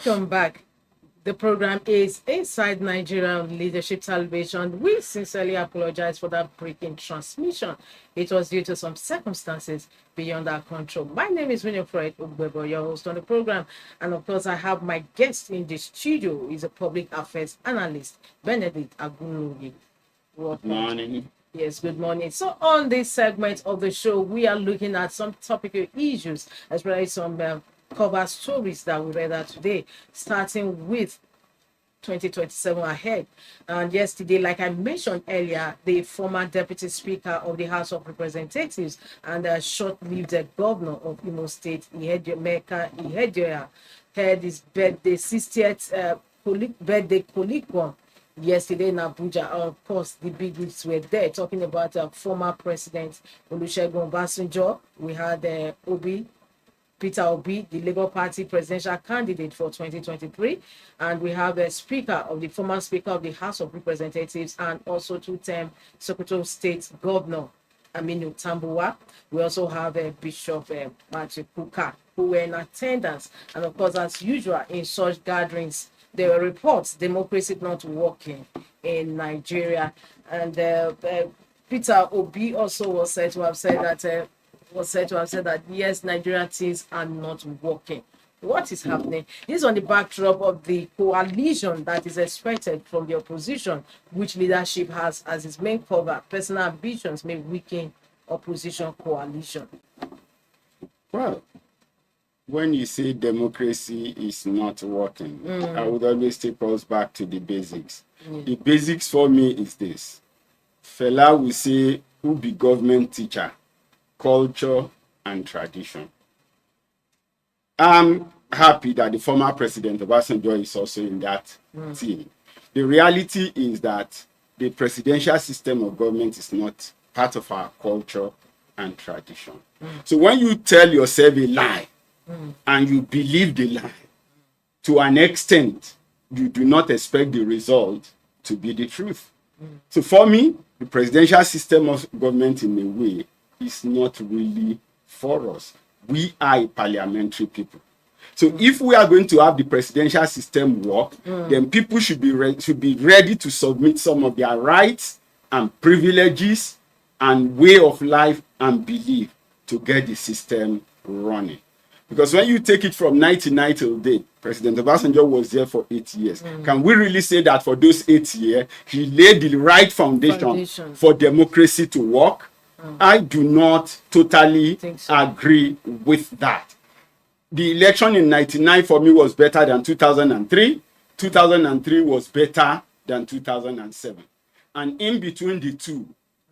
Welcome back. The program is Inside Nigerian Leadership Television. We sincerely apologize for that breaking transmission. It was due to some circumstances beyond our control. My name is Winifred Ugbebo, your host on the program. And of course, I have my guest in the studio. He's a public affairs analyst, Benedict Agunuyi. Welcome. Good morning. Yes, good morning. So on this segment of the show, we are looking at some topical issues, as well as some cover stories that we read out today, starting with 2027 ahead. And yesterday, like I mentioned earlier, the former deputy speaker of the House of Representatives and short-lived governor of Imo State, Ihedioya, had his birthday 60th birthday colloquium yesterday in Abuja. Of course, the big wigs were there talking about former President Olusegun Obasanjo. We had Peter Obi, the Labour Party presidential candidate for 2023. And we have the former Speaker of the House of Representatives and also two-term Sokoto State Governor, Aminu Tambuwa. We also have Bishop Matthew Kuka, who were in attendance. And of course, as usual, in such gatherings, there were reports democracy not working in Nigeria. And Peter Obi also was said to have said that yes, Nigerian things are not working. What is happening? This is on the backdrop of the coalition that is expected from the opposition, which leadership has as its main cover. Personal ambitions may weaken opposition coalition. Well, when you say democracy is not working, I would always take us back to the basics. The basics for me is this. Fela will say, who be government teacher? Culture and tradition. I'm happy that the former president Obasanjo is also in that team. The reality is that the presidential system of government is not part of our culture and tradition. So when you tell yourself a lie and you believe the lie, to an extent, you do not expect the result to be the truth. So for me, the presidential system of government in a way is not really for us. We are a parliamentary people. So if we are going to have the presidential system work, then people should be ready to submit some of their rights and privileges and way of life and belief to get the system running. Because when you take it from 1999 till date, President Obasanjo was there for 8 years. Can we really say that for those 8 years, he laid the right foundation for democracy to work? I do not totally agree with that. The election in 1999 for me was better than 2003. 2003 was better than 2007. And in between the two,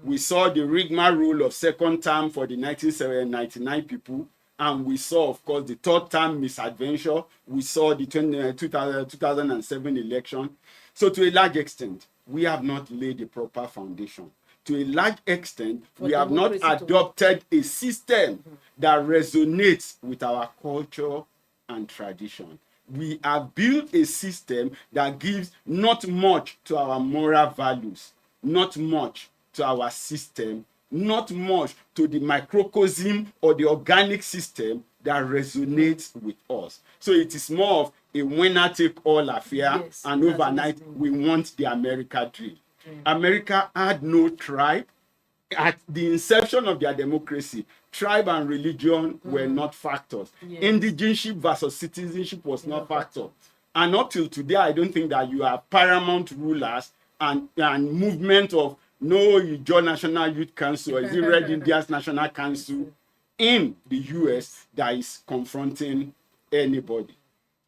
we saw the rigmarole of second term for the 1999 people. And we saw, of course, the third term misadventure. We saw the 2007 election. So to a large extent, we have not laid the proper foundation. To a large extent, we have not adopted a system that resonates with our culture and tradition. We have built a system that gives not much to our moral values, not much to our system, not much to the microcosm or the organic system that resonates with us. So it is more of a winner-take-all affair, and overnight we want the America dream. America had no tribe. At the inception of their democracy, tribe and religion were not factors. Indigenship versus citizenship was not factor. And up till today, I don't think that you have paramount rulers and movement of no Ijaw National Youth Council or is it Red Indians National Council in the US that is confronting anybody.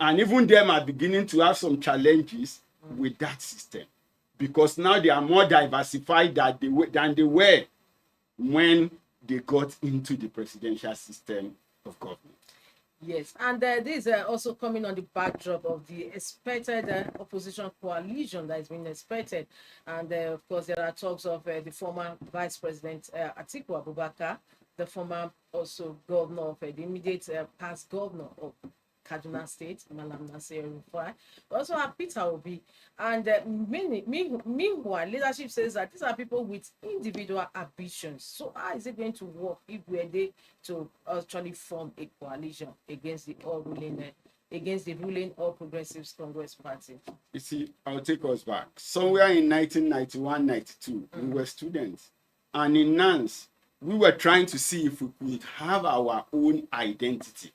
And even them are beginning to have some challenges with that system, because now they are more diversified than they were when they got into the presidential system of government. Yes, and this is also coming on the backdrop of the expected opposition coalition that is being expected. And of course, there are talks of the former Vice President Atiku Abubakar, the former also governor of the immediate past governor of Kaduna State, Malam Nasir Rufai. We also have Peter Obi. And meanwhile, leadership says that these are people with individual ambitions. So how is it going to work if we're there to actually form a coalition against the all-ruling against the ruling All Progressives Congress Party? You see, I'll take us back. Somewhere in 1991-92, we were students. And in NANS, we were trying to see if we could have our own identity.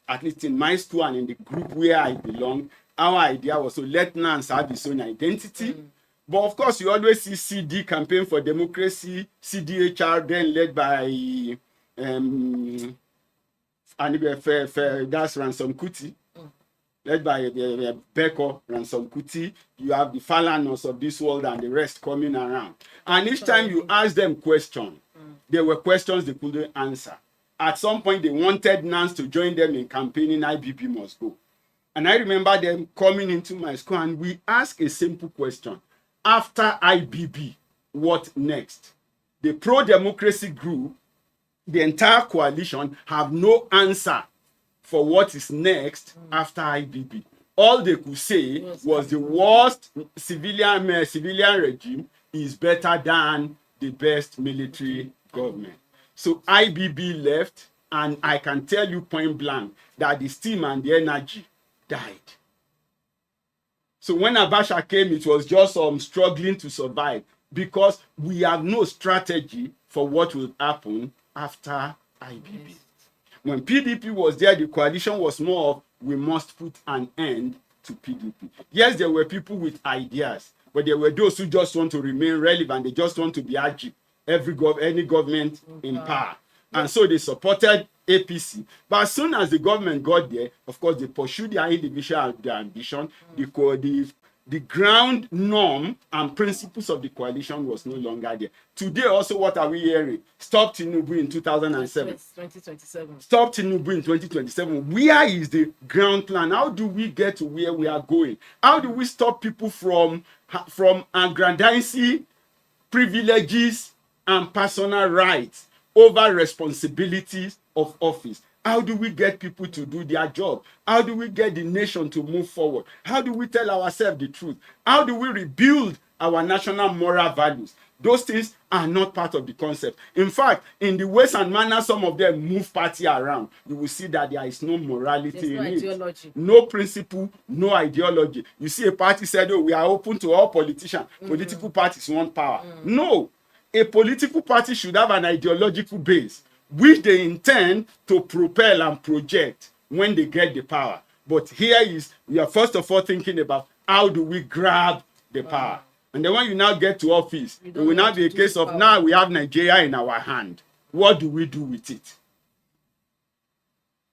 At least in my school and in the group where I belong, our idea was to let NANS have its own identity. But of course, you always see CD, Campaign for Democracy, CDHR, then led by that's Ransom Kuti, led by Beko, Ransom Kuti. You have the Falanos of this world and the rest coming around. And each time you ask them questions, there were questions they couldn't answer. At some point, they wanted NANS to join them in campaigning IBB must go. And I remember them coming into my school and we asked a simple question. After IBB, what next? The pro-democracy group, the entire coalition, have no answer for what is next after IBB. All they could say was the worst civilian regime is better than the best military government. So IBB left, and I can tell you point blank that the steam and the energy died. So when Abacha came, it was just struggling to survive because we have no strategy for what will happen after IBB. Yes. When PDP was there, the coalition was more of we must put an end to PDP. Yes, there were people with ideas, but there were those who just want to remain relevant. They just want to be agile. Any government in power. And so they supported APC. But as soon as the government got there, of course, they pursued their individual ambition. The ground norm and principles of the coalition was no longer there. Today, also, what are we hearing? Stop Tinubu in 2007. 2027. Stop Tinubu in 2027. Where is the ground plan? How do we get to where we are going? How do we stop people from aggrandizing privileges and personal rights over responsibilities of office? How do we get people to do their job? How do we get the nation to move forward? How do we tell ourselves the truth? How do we rebuild our national moral values? Those things are not part of the concept. In fact, in the ways and manners some of them move party around, you will see that there is no morality in it. No principle, no ideology. You see a party said, oh, we are open to all politicians. Political parties want power. No. A political party should have an ideological base which they intend to propel and project when they get the power. But here we are first of all thinking about how do we grab the power. And then when you now get to office, it will now be a case of now we have Nigeria in our hand. What do we do with it?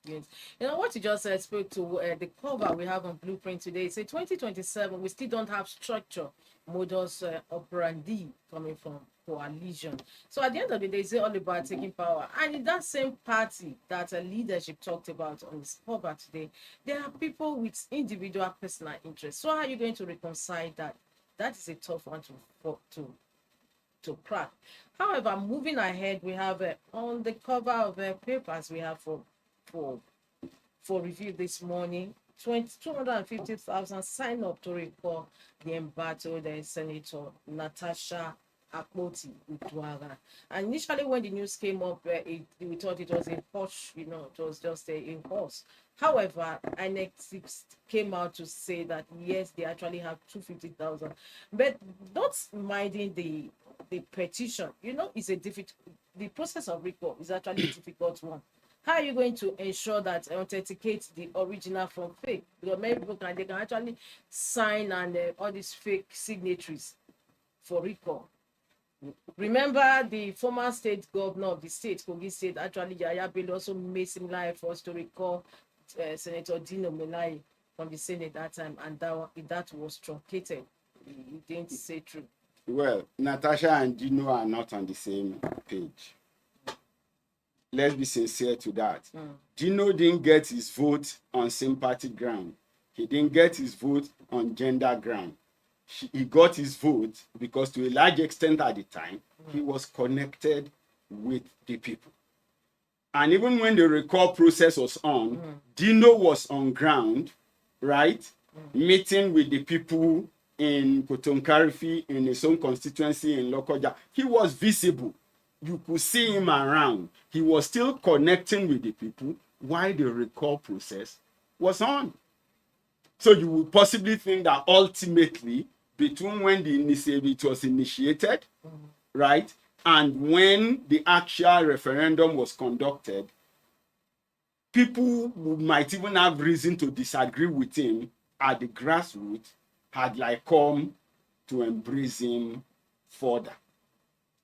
Yes. You know what you just spoke to the cover we have on Blueprint today. It's 2027. We still don't have structure, modus operandi coming from coalition. So at the end of the day, it's all about taking power. And in that same party that leadership talked about on this cover today, there are people with individual personal interests. So how are you going to reconcile that? That is a tough one to crack. However, moving ahead, we have on the cover of papers we have for review this morning, 250,000 sign up to recall the embattled Senator Natasha Akpoti Udwara. And initially when the news came up, we thought it was a hush, it was just a horse. However, INEC came out to say that yes, they actually have 250,000, but not minding the petition. It's the process of recall is actually a difficult one. How are you going to ensure that authenticate the original from fake? Because many people can actually sign and all these fake signatories for recall. Remember, the former state governor of the state, Kogi State, actually Yaya Bello, also made similar efforts to recall Senator Dino Melai from the Senate that time, and that was truncated. He didn't say true. Well, Natasha and Dino are not on the same page. Let's be sincere to that. Dino didn't get his vote on sympathy ground. He didn't get his vote on gender ground. He got his vote because to a large extent at the time, he was connected with the people. And even when the recall process was on, Dino was on ground, right? Meeting with the people in Kotonkarifi, in his own constituency in Lokoja. He was visible. You could see him around. He was still connecting with the people while the recall process was on. So you would possibly think that ultimately, between when it was initiated, right, and when the actual referendum was conducted, people who might even have reason to disagree with him at the grassroots had like come to embrace him further.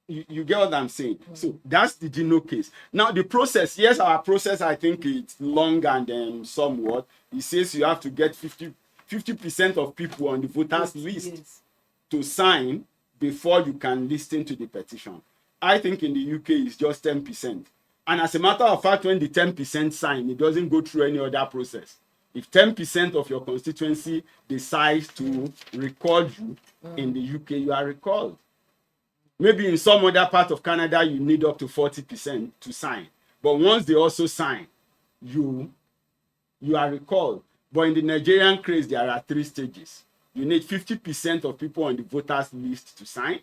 You get what I'm saying? So that's the Gino case. Now the process, yes, our process, I think it's long and somewhat. It says you have to get 50% of people on the voters list to sign before you can listen to the petition. I think in the UK it's just 10%. And as a matter of fact, when the 10% sign, it doesn't go through any other process. If 10% of your constituency decides to record you in the UK, you are recalled. Maybe in some other part of Canada, you need up to 40% to sign. But once they also sign, you are recalled. But in the Nigerian case, there are 3 stages. You need 50% of people on the voters list to sign.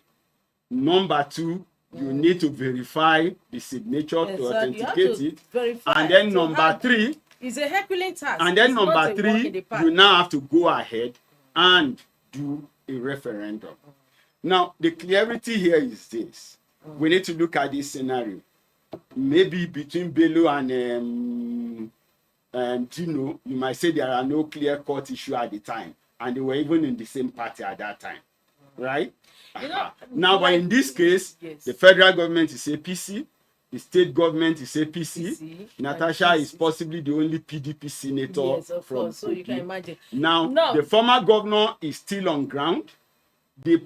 Number 2, you need to verify the signature to authenticate it. And then number 3, it's a Herculean task. And then number 3, you now have to go ahead and do a referendum. Now, the clarity here is this. We need to look at this scenario. Maybe between Bello and Gino, you might say there are no clear-cut issue at the time. And they were even in the same party at that time. Right? Now, but in this case, the federal government is APC. The state government is APC. Natasha is possibly the only PDP senator from so you can imagine. Now, the former governor is still on ground. The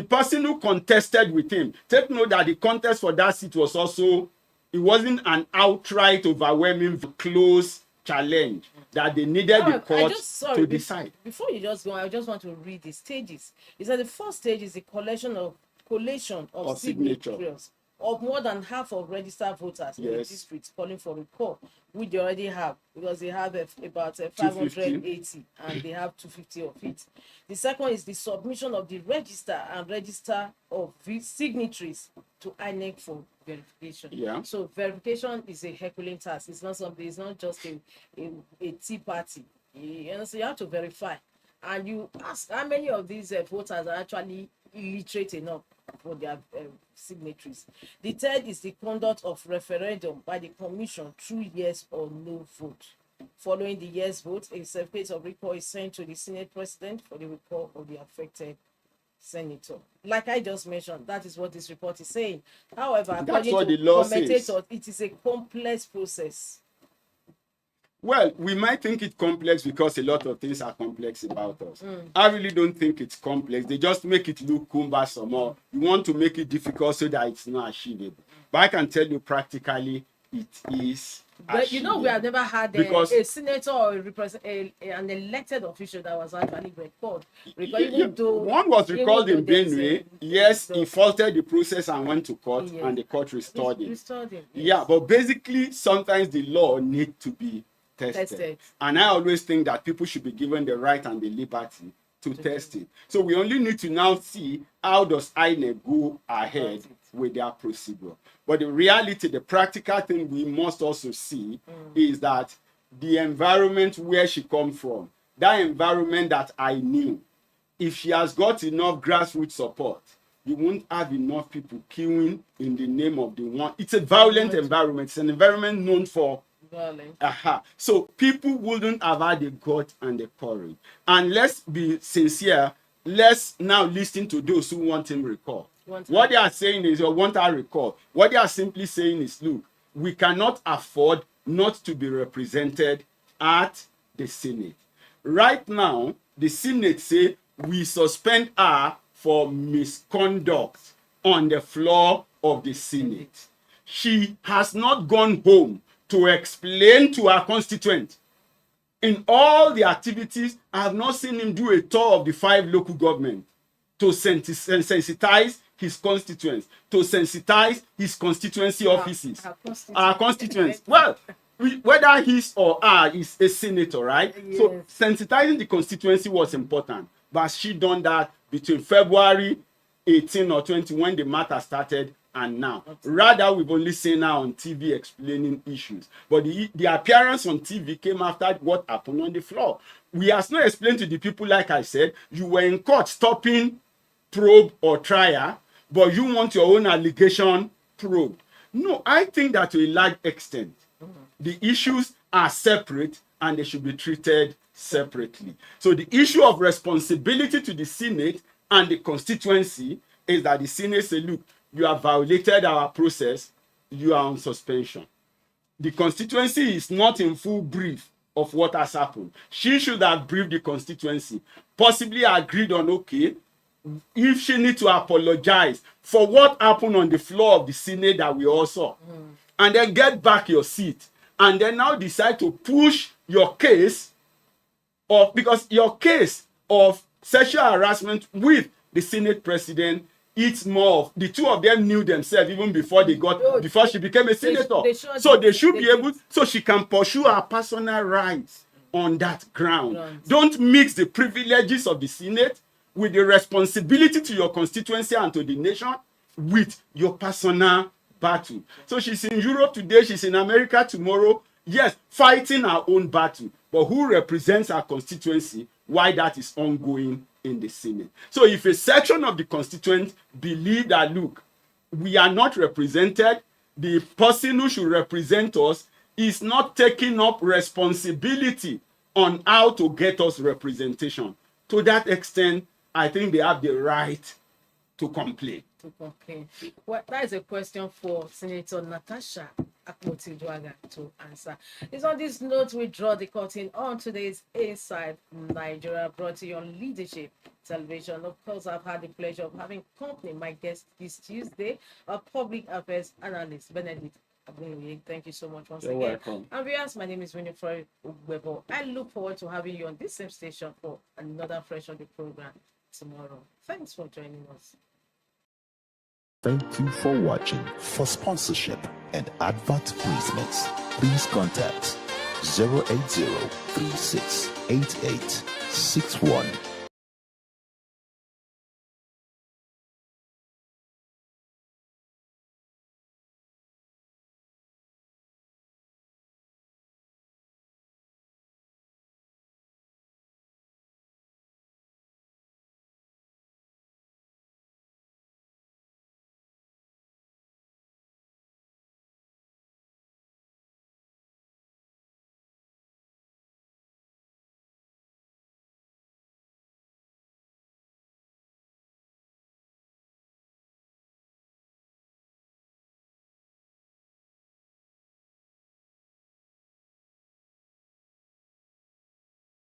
person who contested with him, take note that the contest for that seat was also, it wasn't an outright, overwhelming, close challenge that they needed the court to decide. Before you just go, I just want to read the stages. It said the first stage is the collation of signatures of more than half of registered voters in the districts calling for recall, which they already have, because they have about 580 and they have 250 of it. The second is the submission of the register of signatories to INEC for verification. So verification is a Herculean task. It's not something. It's not just a tea party. So you have to verify, and you ask how many of these voters are actually illiterate enough for their signatories. The third is the conduct of referendum by the commission through yes or no vote. Following the yes vote, a certificate of recall is sent to the Senate President for the recall of the affected senator. Like I just mentioned, that is what this report is saying. However, according to commentators, it is a complex process. Well, we might think it's complex because a lot of things are complex about us. I really don't think it's complex. They just make it look cumbersome, or you want to make it difficult so that it's not achievable. But I can tell you practically it is But you know, we have never had a senator or an elected official that was actually recalled. One was recalled in Benue. Yes, he faulted the process and went to court, and the court restored him. Yeah, but basically, sometimes the law needs to be tested. And I always think that people should be given the right and the liberty to test it. So we only need to now see how does INEC go ahead with their procedure. But the reality, the practical thing we must also see is that the environment where she comes from, that environment that I knew, if she has got enough grassroots support, you won't have enough people queuing in the name of the one. It's a violent environment. It's an environment known for violence. So people wouldn't have had the gut and the courage. And let's be sincere. Let's now listen to those who want him recalled. What they are saying is, or want our recall. What they are simply saying is, look, we cannot afford not to be represented at the Senate. Right now, the Senate say we suspend her for misconduct on the floor of the Senate. She has not gone home to explain to her constituent. In all the activities, I have not seen him do a tour of the 5 local governments to sensitize his constituents, to sensitize his constituency offices. Our constituents. Well, whether his or her is a senator, right? Yes. So sensitizing the constituency was important. But she done that between February 18 or 20 when the matter started and now. Rather, we've only seen her on TV explaining issues. But the appearance on TV came after what happened on the floor. We have not explained to the people, like I said, you were in court stopping probe or trial, but you want your own allegation probed. No, I think that to a large extent, the issues are separate and they should be treated separately. So the issue of responsibility to the Senate and the constituency is that the Senate say, look, you have violated our process, you are on suspension. The constituency is not in full brief of what has happened. She should have briefed the constituency, possibly agreed on, okay, if she needs to apologize for what happened on the floor of the Senate that we all saw, and then get back your seat, and then now decide to push your case of, because your case of sexual harassment with the Senate president, it's more of the two of them knew themselves even before before she became a senator. So they should be able, so she can pursue her personal rights on that ground. Don't mix the privileges of the Senate with the responsibility to your constituency and to the nation with your personal battle. So she's in Europe today, she's in America tomorrow, yes, fighting her own battle. But who represents her constituency while that is ongoing in the Senate? So if a section of the constituents believe that, look, we are not represented, the person who should represent us is not taking up responsibility on how to get us representation. To that extent, I think they have the right to complain. Well, that is a question for Senator Natasha Akpoti-Uduaghan to answer. It's on this note we draw the curtain on today's Inside Nigeria, brought to you on Leadership Television. Of course, I've had the pleasure of having company my guest this Tuesday, a public affairs analyst, Benedict. Thank you so much once again. Welcome. And viewers, my name is Winifred Ugwebo. I look forward to having you on this same station for another fresh on the program tomorrow. Thanks for joining us. Thank you for watching. For sponsorship and advert placements, please contact 080 3688 61